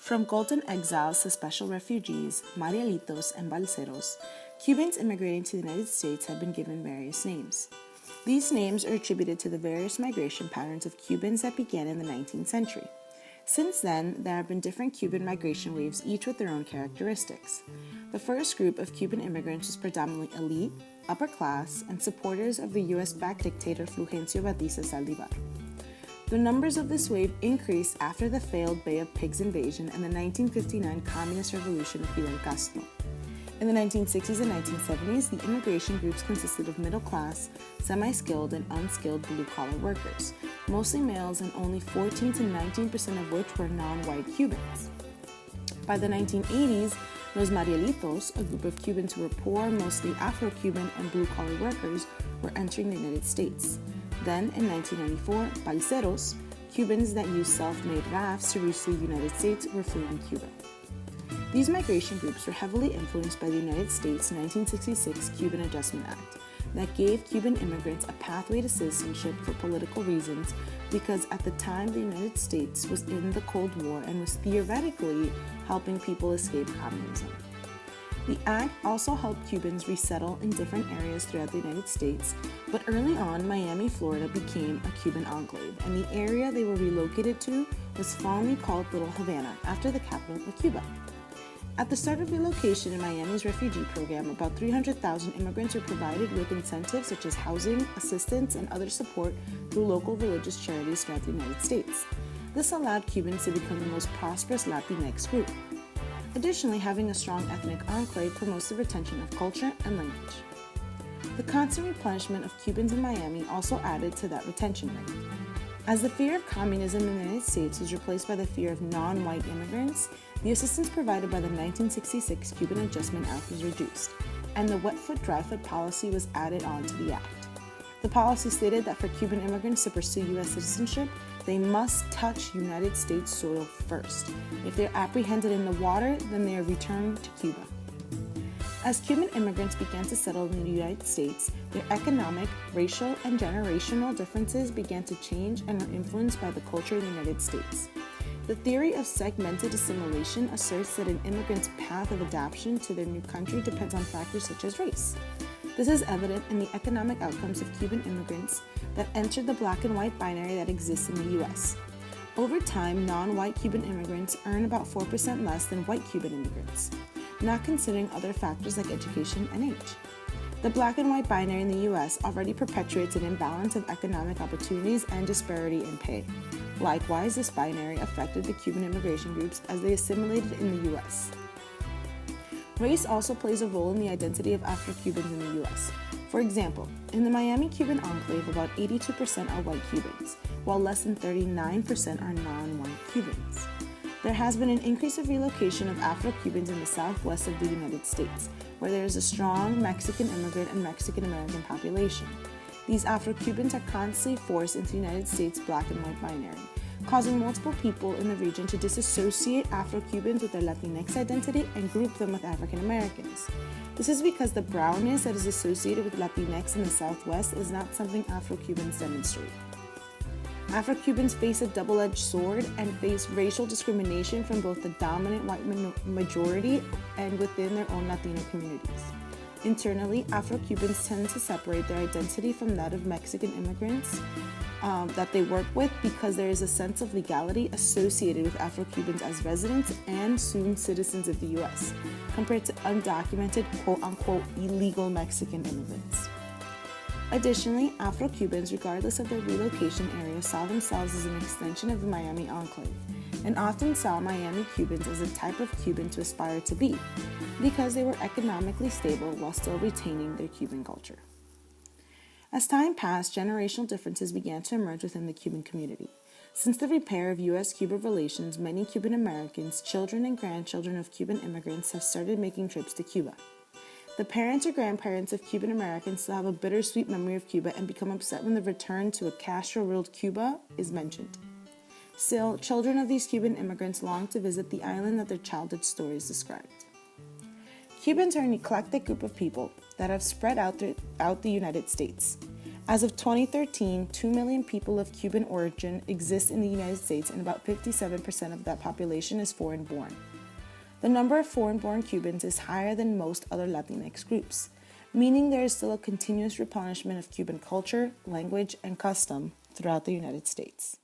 From golden exiles to special refugees, Marielitos and Balseros, Cubans immigrating to the United States have been given various names. These names are attributed to the various migration patterns of Cubans that began in the 19th century. Since then, there have been different Cuban migration waves, each with their own characteristics. The first group of Cuban immigrants was predominantly elite, upper class, and supporters of the U.S.-backed dictator Fulgencio Batista Saldivar. The numbers of this wave increased after the failed Bay of Pigs invasion and the 1959 Communist Revolution of Fidel Castro. In the 1960s and 1970s, the immigration groups consisted of middle-class, semi-skilled, and unskilled blue-collar workers, mostly males, and only 14 to 19% of which were non-white Cubans. By the 1980s, Los Marielitos, a group of Cubans who were poor, mostly Afro-Cuban and blue-collar workers, were entering the United States. Then, in 1994, Balseros, Cubans that used self-made rafts to reach the United States, were fleeing Cuba. These migration groups were heavily influenced by the United States' 1966 Cuban Adjustment Act that gave Cuban immigrants a pathway to citizenship for political reasons because at the time the United States was in the Cold War and was theoretically helping people escape communism. The act also helped Cubans resettle in different areas throughout the United States, but early on, Miami, Florida became a Cuban enclave, and the area they were relocated to was fondly called Little Havana, after the capital of Cuba. At the start of relocation in Miami's refugee program, about 300,000 immigrants were provided with incentives such as housing, assistance, and other support through local religious charities throughout the United States. This allowed Cubans to become the most prosperous Latinx group. Additionally, having a strong ethnic enclave promotes the retention of culture and language. The constant replenishment of Cubans in Miami also added to that retention rate. As the fear of communism in the United States was replaced by the fear of non-white immigrants, the assistance provided by the 1966 Cuban Adjustment Act was reduced, and the wet foot, dry foot policy was added on to the act. The policy stated that for Cuban immigrants to pursue U.S. citizenship, they must touch United States soil first. If they're apprehended in the water, then they are returned to Cuba. As Cuban immigrants began to settle in the United States, their economic, racial, and generational differences began to change and were influenced by the culture of the United States. The theory of segmented assimilation asserts that an immigrant's path of adaptation to their new country depends on factors such as race. This is evident in the economic outcomes of Cuban immigrants that entered the black and white binary that exists in the U.S. Over time, non-white Cuban immigrants earn about 4% less than white Cuban immigrants, not considering other factors like education and age. The black and white binary in the U.S. already perpetuates an imbalance of economic opportunities and disparity in pay. Likewise, this binary affected the Cuban immigration groups as they assimilated in the U.S. Race also plays a role in the identity of Afro-Cubans in the U.S. For example, in the Miami Cuban enclave, about 82% are white Cubans, while less than 39% are non-white Cubans. There has been an increase of relocation of Afro-Cubans in the southwest of the United States, where there is a strong Mexican immigrant and Mexican American population. These Afro-Cubans are constantly forced into the United States black and white binary, causing multiple people in the region to disassociate Afro-Cubans with their Latinx identity and group them with African Americans. This is because the brownness that is associated with Latinx in the Southwest is not something Afro-Cubans demonstrate. Afro-Cubans face a double-edged sword and face racial discrimination from both the dominant white majority and within their own Latino communities. Internally, Afro-Cubans tend to separate their identity from that of Mexican immigrants that they work with because there is a sense of legality associated with Afro-Cubans as residents and soon citizens of the U.S., compared to undocumented, quote-unquote, illegal Mexican immigrants. Additionally, Afro-Cubans, regardless of their relocation area, saw themselves as an extension of the Miami enclave, and often saw Miami Cubans as a type of Cuban to aspire to be, because they were economically stable while still retaining their Cuban culture. As time passed, generational differences began to emerge within the Cuban community. Since the repair of U.S.-Cuba relations, many Cuban Americans, children and grandchildren of Cuban immigrants, have started making trips to Cuba. The parents or grandparents of Cuban Americans still have a bittersweet memory of Cuba and become upset when the return to a Castro-ruled Cuba is mentioned. Still, children of these Cuban immigrants long to visit the island that their childhood stories described. Cubans are an eclectic group of people that have spread out throughout the United States. As of 2013, 2 million people of Cuban origin exist in the United States, and about 57% of that population is foreign-born. The number of foreign-born Cubans is higher than most other Latinx groups, meaning there is still a continuous replenishment of Cuban culture, language, and custom throughout the United States.